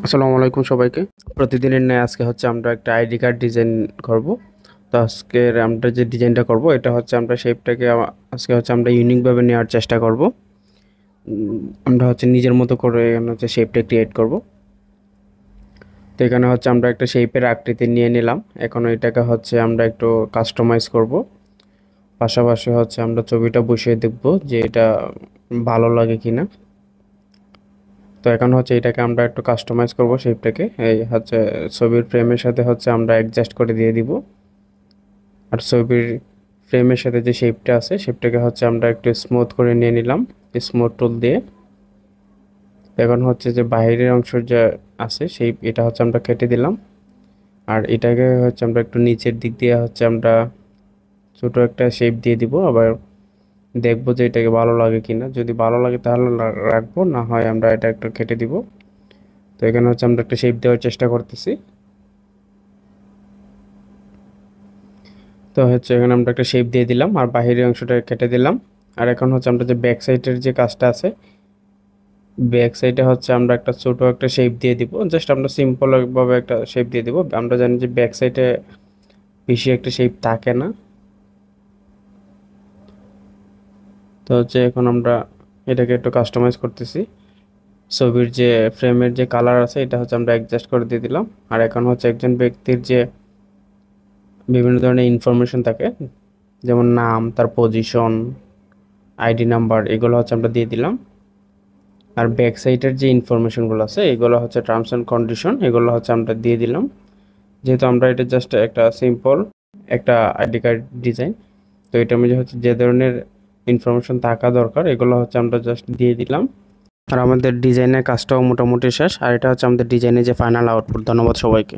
আসসালামু আলাইকুম সবাইকে। প্রতিদিনের ন্যায় আজকে হচ্ছে আমরা একটা আইডি কার্ড ডিজাইন করব। তো আজকের আমরা যে ডিজাইনটা করব এটা হচ্ছে আমরা শেপটাকে আজকে হচ্ছে আমরা ইউনিকভাবে নেওয়ার চেষ্টা করব। আমরা হচ্ছে নিজের মতো করে এখানে হচ্ছে শেপটা ক্রিয়েট করব। তো এখানে হচ্ছে আমরা একটা শেপের আকৃতি নিয়ে নিলাম। এখন এটাকে হচ্ছে আমরা একটু কাস্টমাইজ করব। পাশাপাশি হচ্ছে আমরা ছবিটা বসিয়ে দেখব যে এটা ভালো লাগে কিনা। তো এখন হচ্ছে এটাকে আমরা একটু কাস্টমাইজ করব শেপটাকে। এই হচ্ছে ছবির ফ্রেমের সাথে হচ্ছে আমরা অ্যাডজাস্ট করে দিয়ে দিব। আর ছবির ফ্রেমের সাথে যে শেপটা আছে শেপটাকে হচ্ছে আমরা একটু স্মুথ করে নিয়ে নিলাম স্মুথ টুল দিয়ে। এখন হচ্ছে যে বাইরের অংশ যে আছে সেই এটা হচ্ছে আমরা কেটে দিলাম। আর এটাকে হচ্ছে আমরা একটু নিচের দিক দিয়ে হচ্ছে আমরা ছোট একটা শেপ দিয়ে দিব। আবার দেখবো যে এটাকে ভালো লাগে কিনা। যদি ভালো লাগে তাহলে রাখবো, না হয় আমরা এটা একটু কেটে দিব। তো এখানে হচ্ছে আমরা একটা শেপ দেওয়ার চেষ্টা করতেছি। তো হচ্ছে এখানে আমরা একটা শেপ দিয়ে দিলাম আর বাহিরের অংশটা কেটে দিলাম। আর এখন হচ্ছে আমরা যে ব্যাক সাইডের যে কাজটা আছে ব্যাক সাইডে হচ্ছে আমরা একটা ছোট একটা শেপ দিয়ে দিব। জাস্ট আমরা সিম্পল ভাবে একটা শেপ দিয়ে দিব। আমরা জানি যে ব্যাক সাইডে বেশি একটা শেপ থাকে না। তো হচ্ছে এখন আমরা এটাকে একটু কাস্টমাইজ করতেছি। ছবির যে ফ্রেমের যে কালার আছে এটা হচ্ছে আমরা অ্যাডজাস্ট করে দিয়ে দিলাম। আর এখন হচ্ছে একজন ব্যক্তির যে বিভিন্ন ধরনের ইনফরমেশন থাকে, যেমন নাম, তার পজিশন, আইডি নাম্বার, এগুলো হচ্ছে আমরা দিয়ে দিলাম। আর ব্যাক সাইডের যে ইনফরমেশনগুলো আছে এগুলো হচ্ছে টার্মস অ্যান্ড কন্ডিশন, এগুলো হচ্ছে আমরা দিয়ে দিলাম। যেহেতু আমরা এটা জাস্ট একটা সিম্পল একটা আইডি কার্ড ডিজাইন, তো এটার মধ্যে হচ্ছে যে ধরনের ইনফরমেশন থাকা দরকার এগুলো হচ্ছে আমরা জাস্ট দিয়ে দিলাম। আর আমাদের ডিজাইনের কাজটাও মোটামুটি শেষ। আর এটা হচ্ছে আমাদের ডিজাইনের যে ফাইনাল আউটপুট। ধন্যবাদ সবাইকে।